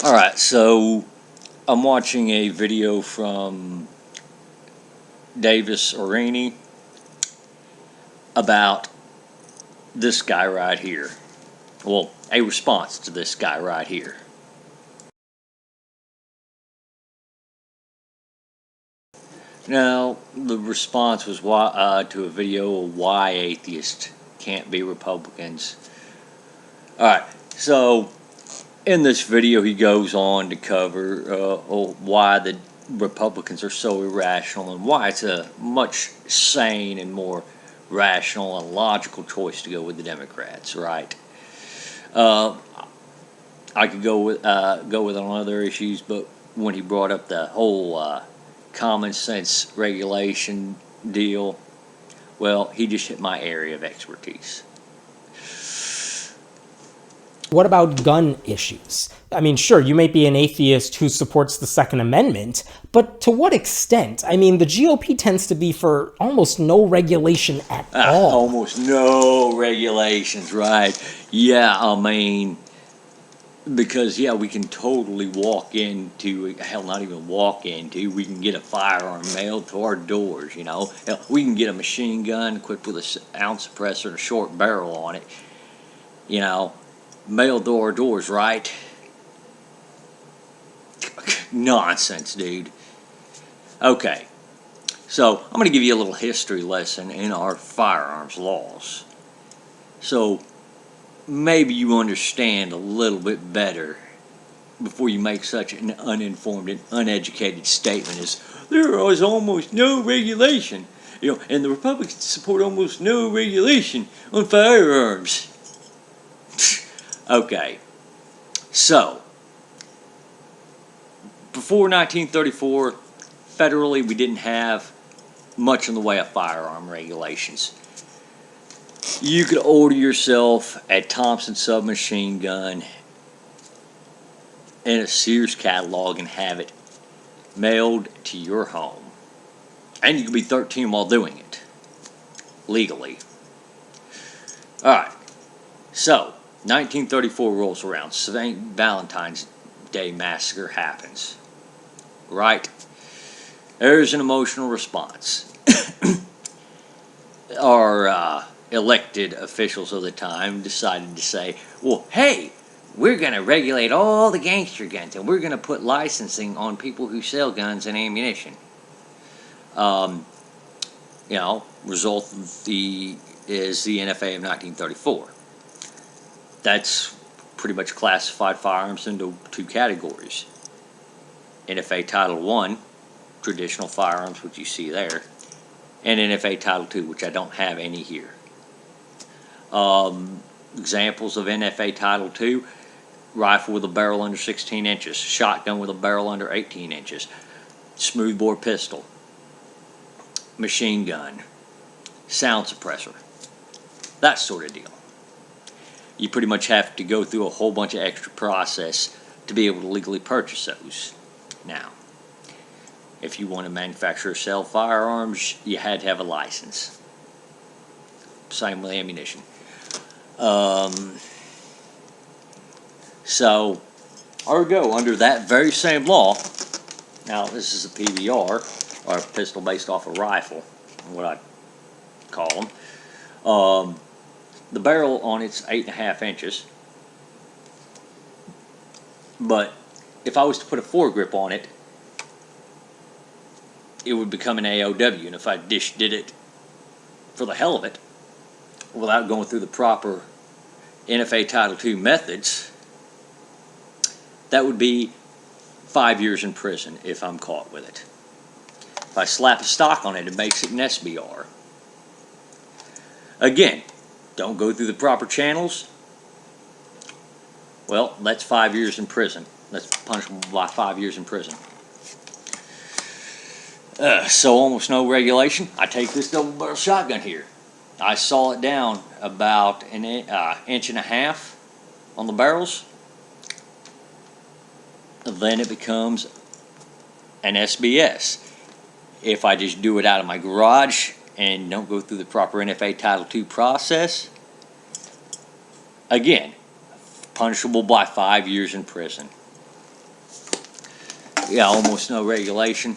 Alright, so I'm watching a video from Aurini about this guy right here. Well, a response to this guy right here. Now, the response was to a video of why atheists can't be Republicans. Alright, so in this video he goes on to cover why the Republicans are so irrational and why it's a much sane and more rational and logical choice to go with the Democrats, right? I could go with on other issues, but when he brought up the whole common sense regulation deal, well, he just hit my area of expertise. What about gun issues? I mean, sure, you may be an atheist who supports the Second Amendment, but to what extent? I mean, the GOP tends to be for almost no regulation at all. Almost no regulations, right? Yeah, I mean, because, yeah, we can totally walk into, hell, not even walk into, we can get a firearm mailed to our doors, you know. Hell, we can get a machine gun equipped with an ounce suppressor and a short barrel on it, you know, mailed to our doors, right? Nonsense, dude. Okay, so I'm going to give you a little history lesson in our firearms laws. So maybe you understand a little bit better before you make such an uninformed and uneducated statement as there is almost no regulation, you know, and the Republicans support almost no regulation on firearms. Okay, so before 1934, federally we didn't have much in the way of firearm regulations. You could order yourself a Thompson submachine gun in a Sears catalog and have it mailed to your home. And you could be 13 while doing it, legally. Alright, so 1934 rolls around. St. Valentine's Day massacre happens. Right? There's an emotional response. Our elected officials of the time decided to say, well, hey, we're going to regulate all the gangster guns and we're going to put licensing on people who sell guns and ammunition. You know, result is the NFA of 1934. That's pretty much classified firearms into two categories. NFA Title I, traditional firearms, which you see there, and NFA Title II, which I don't have any here. Examples of NFA Title II: rifle with a barrel under 16 inches, shotgun with a barrel under 18 inches, smoothbore pistol, machine gun, sound suppressor, that sort of deal. You pretty much have to go through a whole bunch of extra process to be able to legally purchase those. Now, if you want to manufacture or sell firearms, you had to have a license. Same with ammunition. So, ergo, under that very same law, now this is a PBR, or a pistol based off a rifle, what I call them. The barrel on it's 8.5 inches, but if I was to put a foregrip on it, it would become an AOW, and if I did it for the hell of it, without going through the proper NFA Title II methods, that would be 5 years in prison if I'm caught with it. If I slap a stock on it, it makes it an SBR. Again, don't go through the proper channels, well, that's 5 years in prison. That's punishable by 5 years in prison. So almost no regulation. I take this double barrel shotgun here. I saw it down about an inch and a half on the barrels. Then it becomes an SBS. If I just do it out of my garage and don't go through the proper NFA Title II process, again, punishable by 5 years in prison. Yeah, almost no regulation.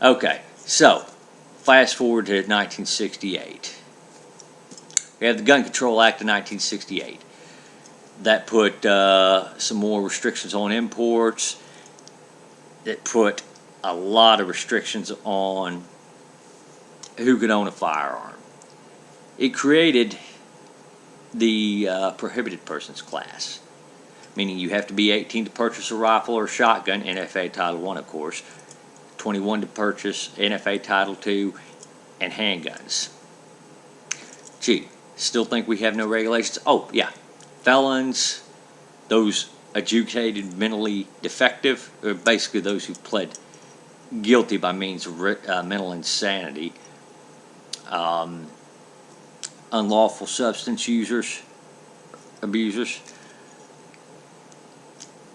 Okay, so fast forward to 1968. We have the Gun Control Act of 1968. That put some more restrictions on imports. It put a lot of restrictions on who could own a firearm. It created the prohibited persons class, meaning you have to be 18 to purchase a rifle or a shotgun, NFA Title I, of course, 21 to purchase NFA Title II, and handguns. Gee, still think we have no regulations? Oh, yeah. Felons, those adjudicated mentally defective, or basically those who pled guilty by means of mental insanity, unlawful substance abusers,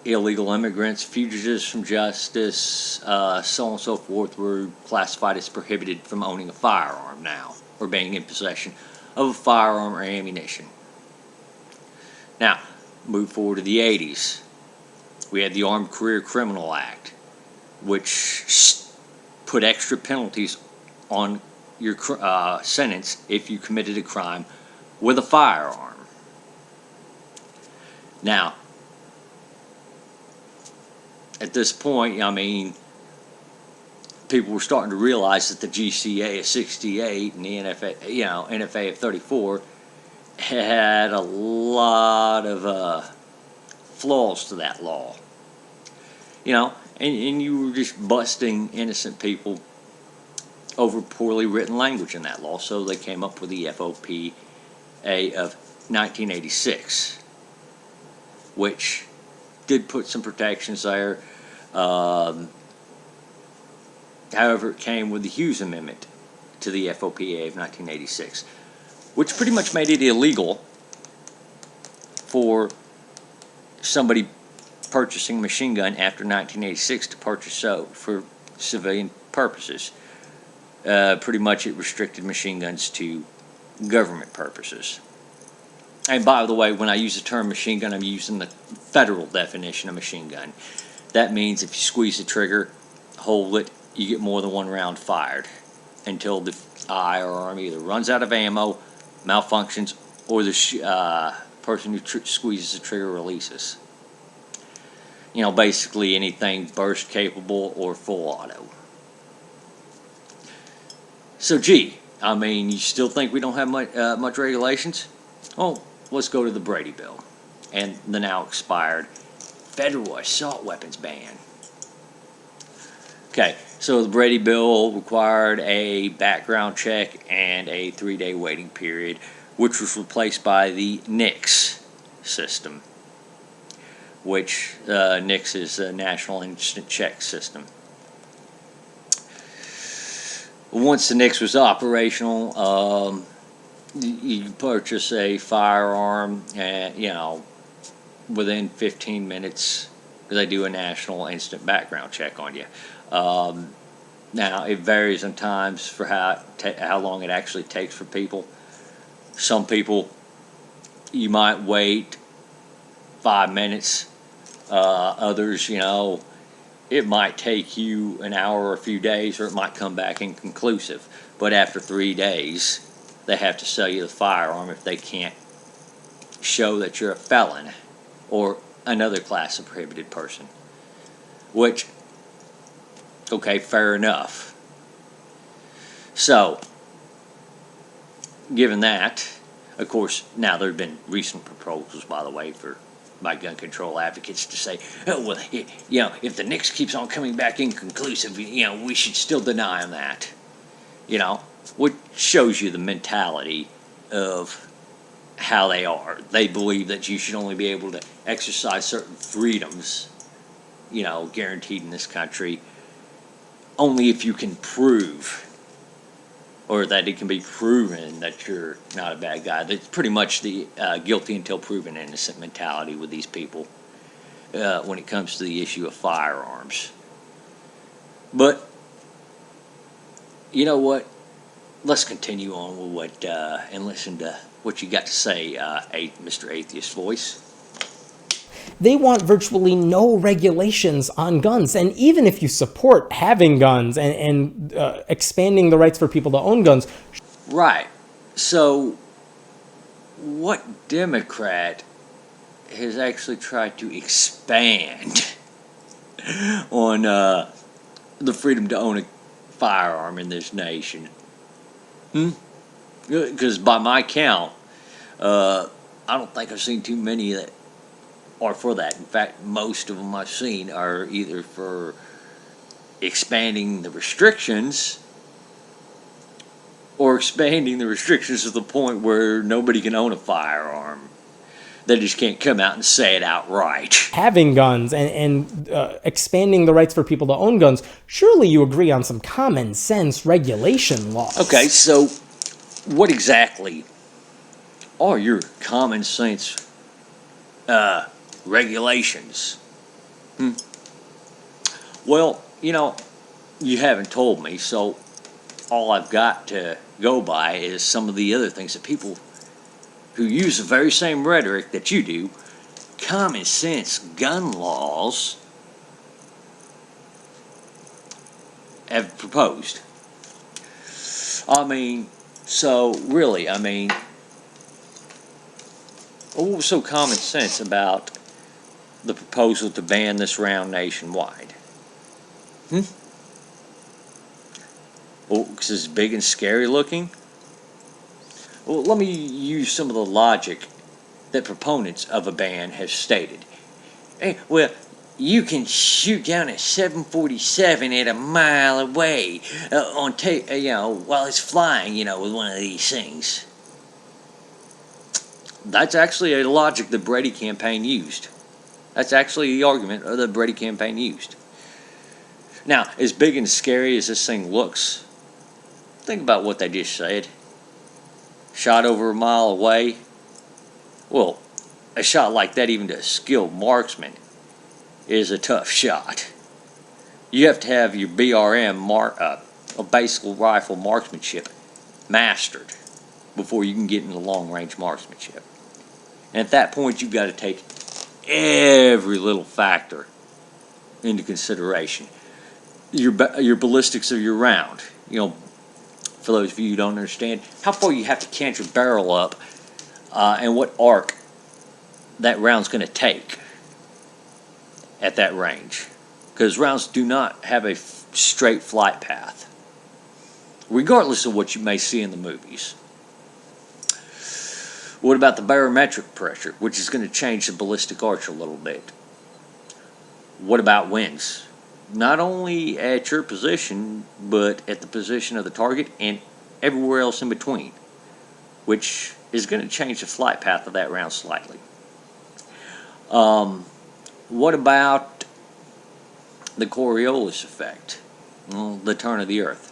illegal immigrants, fugitives from justice, so on and so forth, were classified as prohibited from owning a firearm now, or being in possession of a firearm or ammunition. Now, move forward to the 80s. We had the Armed Career Criminal Act, which put extra penalties on your sentence if you committed a crime with a firearm. Now, at this point, I mean, people were starting to realize that the GCA of 68 and the NFA of 34 had a lot of flaws to that law. And you were just busting innocent people over poorly written language in that law, so they came up with the FOPA of 1986, which did put some protections there. However, it came with the Hughes Amendment to the FOPA of 1986, which pretty much made it illegal for somebody purchasing a machine gun after 1986 to purchase so for civilian purposes. Pretty much it restricted machine guns to government purposes. And by the way, when I use the term machine gun, I'm using the federal definition of machine gun. That means if you squeeze the trigger, hold it, you get more than one round fired until the firearm either runs out of ammo, malfunctions, or the person who squeezes the trigger releases. Basically anything burst capable or full auto. So, gee, I mean, you still think we don't have much regulations? Oh, let's go to the Brady Bill and the now expired federal assault weapons ban. Okay, so the Brady Bill required a background check and a 3-day waiting period, which was replaced by the NICS system, which NICS is the National Instant Check System. Once the NICS was operational, you purchase a firearm, and within 15 minutes, they do a national instant background check on you. Now, it varies in times for how long it actually takes for people. Some people, you might wait 5 minutes. Others, it might take you an hour or a few days, or it might come back inconclusive. But after 3 days, they have to sell you the firearm if they can't show that you're a felon or another class of prohibited person. Which, okay, fair enough. So, given that, of course, now there have been recent proposals, by the way, by gun control advocates to say, oh, well, if the NICS keeps on coming back inconclusive, we should still deny them that. Which shows you the mentality of how they are. They believe that you should only be able to exercise certain freedoms, guaranteed in this country, only if you can prove, or that it can be proven that you're not a bad guy. That's pretty much the guilty until proven innocent mentality with these people when it comes to the issue of firearms. But, you know what? Let's continue on with what, and listen to what you got to say, Mr. Atheist Voice. they want virtually no regulations on guns. And even if you support having guns and expanding the rights for people to own guns. Right. So, what Democrat has actually tried to expand on the freedom to own a firearm in this nation? Because by my count, I don't think I've seen too many that are for that. In fact, most of them I've seen are either for expanding the restrictions or expanding the restrictions to the point where nobody can own a firearm. They just can't come out and say it outright. Having guns and expanding the rights for people to own guns, surely you agree on some common sense regulation laws. Okay, so what exactly are your common sense regulations? Well, you haven't told me, so all I've got to go by is some of the other things that people who use the very same rhetoric that you do, common sense gun laws, have proposed. So really, what was so common sense about the proposal to ban this round nationwide? Well, because it's big and scary looking? Well, let me use some of the logic that proponents of a ban have stated. Well, you can shoot down a 747 at a mile away while it's flying, with one of these things. That's actually a logic the Brady campaign used. That's actually the argument the Brady campaign used. Now, as big and scary as this thing looks, think about what they just said. Shot over a mile away. Well, a shot like that, even to a skilled marksman, is a tough shot. You have to have your BRM, a basic rifle marksmanship, mastered before you can get into long-range marksmanship. And at that point, you've got to take every little factor into consideration. Your ballistics of your round. For those of you who don't understand, how far you have to cant your barrel up and what arc that round's going to take at that range. Because rounds do not have a straight flight path, regardless of what you may see in the movies. What about the barometric pressure, which is going to change the ballistic arch a little bit? What about winds? Not only at your position, but at the position of the target and everywhere else in between, which is going to change the flight path of that round slightly. What about the Coriolis effect? Well, the turn of the earth,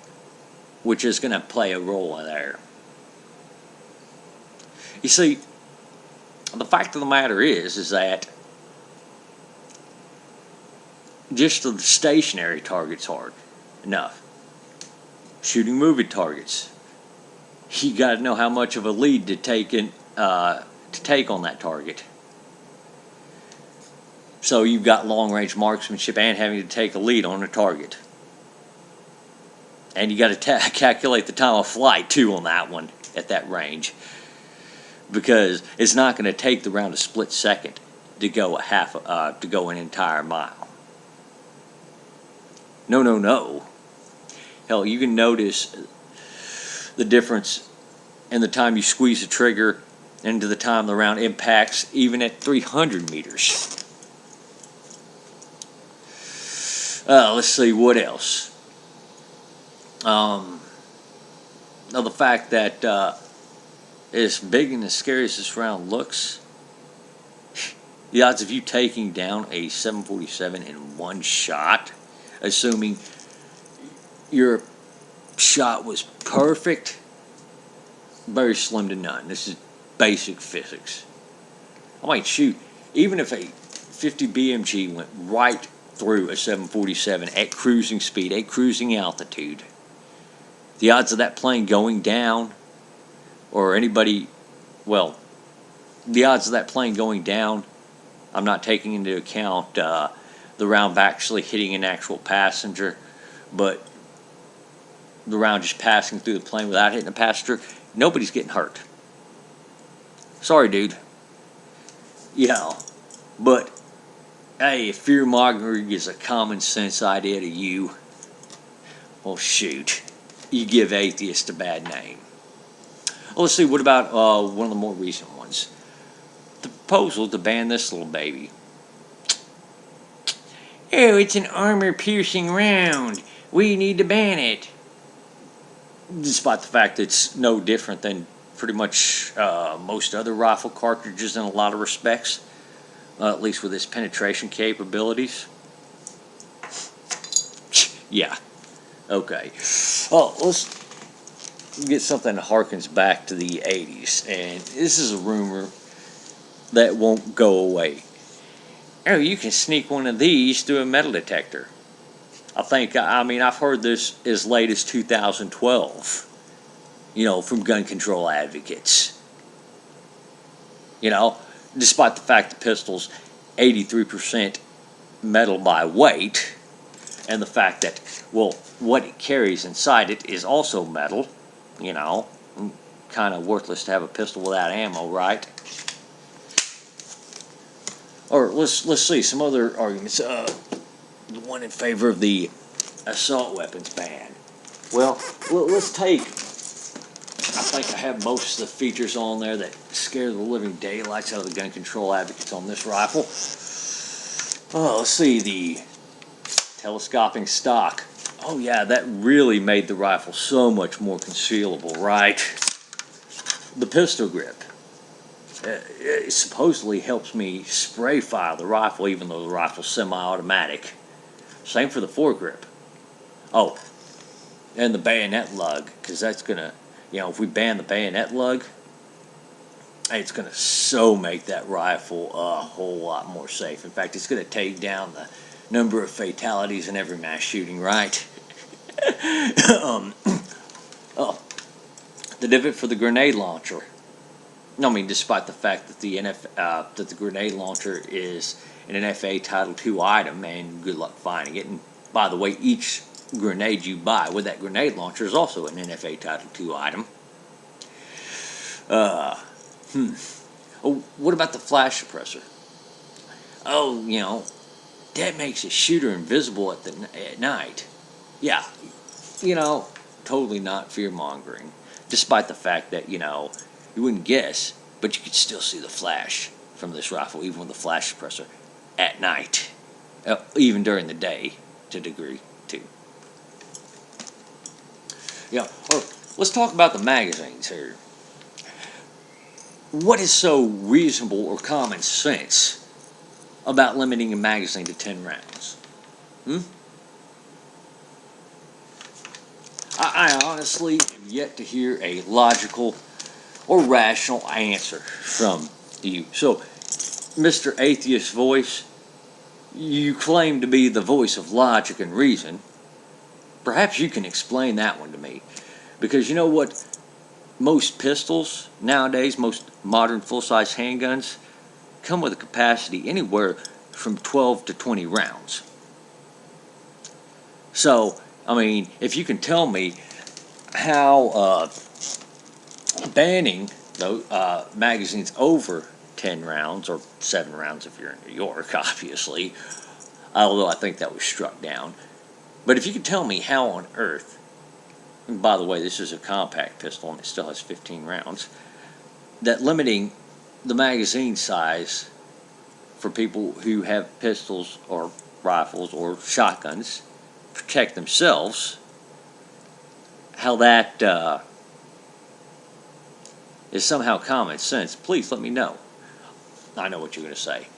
which is going to play a role in there. You see, the fact of the matter is that just the stationary target's hard enough. Shooting moving targets, you got to know how much of a lead to take on that target. So you've got long-range marksmanship and having to take a lead on a target, and you got to calculate the time of flight too on that one at that range, because it's not going to take the round a split second to go an entire mile. No. Hell, you can notice the difference in the time you squeeze the trigger and to the time the round impacts, even at 300 meters. Let's see, what else? Now, the fact that as big and as scary as this round looks, the odds of you taking down a 747 in one shot, assuming your shot was perfect, very slim to none. This is basic physics. I might shoot, even if a 50 BMG went right through a 747 at cruising speed, at cruising altitude, the odds of that plane going down, the odds of that plane going down I'm not taking into account the round actually hitting an actual passenger, but the round just passing through the plane without hitting a passenger, nobody's getting hurt. Sorry, dude. Yeah, but hey, if fear-mongering is a common sense idea to you, well, shoot, you give atheist a bad name. Well, let's see, what about one of the more recent ones? The proposal to ban this little baby. Oh, it's an armor-piercing round. We need to ban it. Despite the fact that it's no different than pretty much most other rifle cartridges in a lot of respects, at least with its penetration capabilities. Yeah, okay. Oh, let's get something that harkens back to the 80s, and this is a rumor that won't go away. Oh, you can sneak one of these through a metal detector. I've heard this as late as 2012, from gun control advocates. Despite the fact the pistol's 83% metal by weight, and the fact that, well, what it carries inside it is also metal, kind of worthless to have a pistol without ammo, right? Or let's see some other arguments. The one in favor of the assault weapons ban. Well, let's take. I think I have most of the features on there that scare the living daylights out of the gun control advocates on this rifle. Oh, let's see, the telescoping stock. Oh yeah, that really made the rifle so much more concealable, right? The pistol grip. It supposedly helps me spray fire the rifle, even though the rifle's semi-automatic. Same for the foregrip. Oh, and the bayonet lug, because that's gonna, if we ban the bayonet lug, it's gonna so make that rifle a whole lot more safe. In fact, it's gonna take down the number of fatalities in every mass shooting, right? Oh, the divot for the grenade launcher. Despite the fact that that the grenade launcher is an NFA Title II item, and good luck finding it. And by the way, each grenade you buy with that grenade launcher is also an NFA Title II item. Oh, what about the flash suppressor? Oh, that makes a shooter invisible at night. Yeah, totally not fear-mongering. Despite the fact that, you wouldn't guess, but you could still see the flash from this rifle, even with the flash suppressor, at night. Even during the day, to a degree, too. Yeah, or let's talk about the magazines here. What is so reasonable or common sense about limiting a magazine to 10 rounds? I honestly am yet to hear a logical or rational answer from you. So, Mr. Atheist Voice, you claim to be the voice of logic and reason. Perhaps you can explain that one to me. Because you know what? Most pistols nowadays, most modern full-size handguns, come with a capacity anywhere from 12 to 20 rounds. So, if you can tell me how banning those magazines over 10 rounds, or 7 rounds if you're in New York, obviously, although I think that was struck down. But if you could tell me how on earth, and by the way, this is a compact pistol and it still has 15 rounds, that limiting the magazine size for people who have pistols or rifles or shotguns protect themselves, how that is somehow common sense, please let me know. I know what you're going to say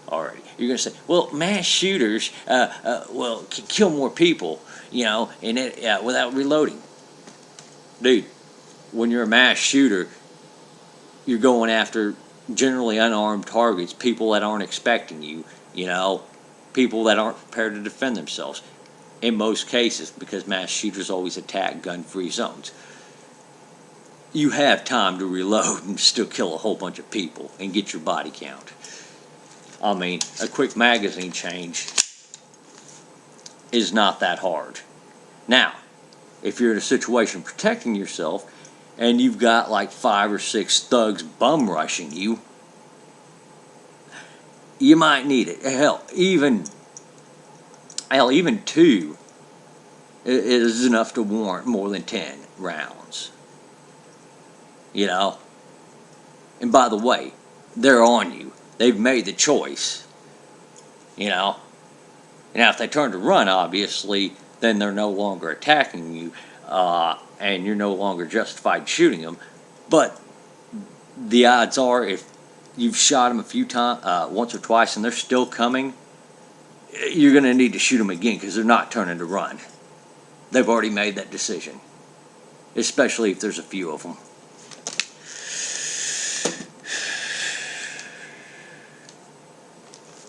already. You're going to say, well, mass shooters can kill more people, without reloading. Dude, when you're a mass shooter, you're going after generally unarmed targets, people that aren't expecting you, people that aren't prepared to defend themselves. In most cases, because mass shooters always attack gun-free zones. You have time to reload and still kill a whole bunch of people and get your body count. I mean, a quick magazine change is not that hard. Now, if you're in a situation protecting yourself and you've got like 5 or 6 thugs bum rushing you, you might need it. Hell, even 2 is enough to warrant more than 10 rounds. You know? And by the way, they're on you. They've made the choice. You know? Now, if they turn to run, obviously, then they're no longer attacking you, and you're no longer justified shooting them. But the odds are, if you've shot them a few times, once or twice, and they're still coming, you're going to need to shoot them again because they're not turning to run. They've already made that decision, especially if there's a few of them.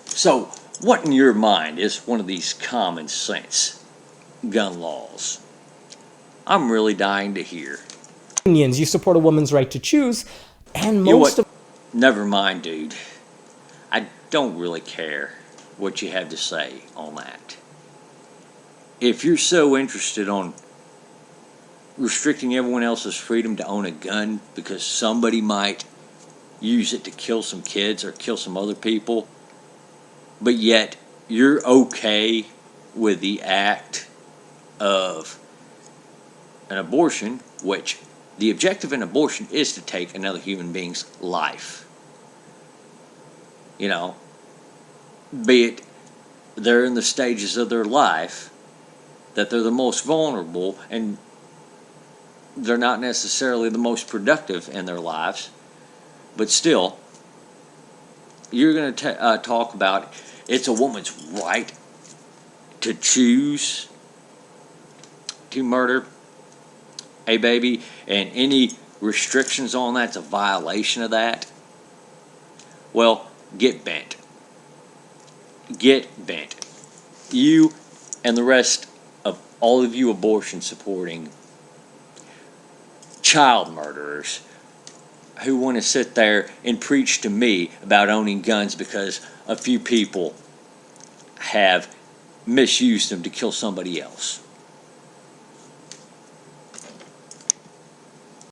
So, what in your mind is one of these common sense gun laws? I'm really dying to hear. Unions, you support a woman's right to choose, and You know most what? of Never mind, dude. I don't really care what you have to say on that. If you're so interested on restricting everyone else's freedom to own a gun because somebody might use it to kill some kids or kill some other people, but yet you're okay with the act of an abortion, which the objective in abortion is to take another human being's life. You know, be it they're in the stages of their life that they're the most vulnerable and they're not necessarily the most productive in their lives, but still, you're going to talk about it's a woman's right to choose to murder a baby, and any restrictions on that's a violation of that. Well, get bent. Get bent. You and the rest of all of you abortion supporting child murderers who want to sit there and preach to me about owning guns because a few people have misused them to kill somebody else.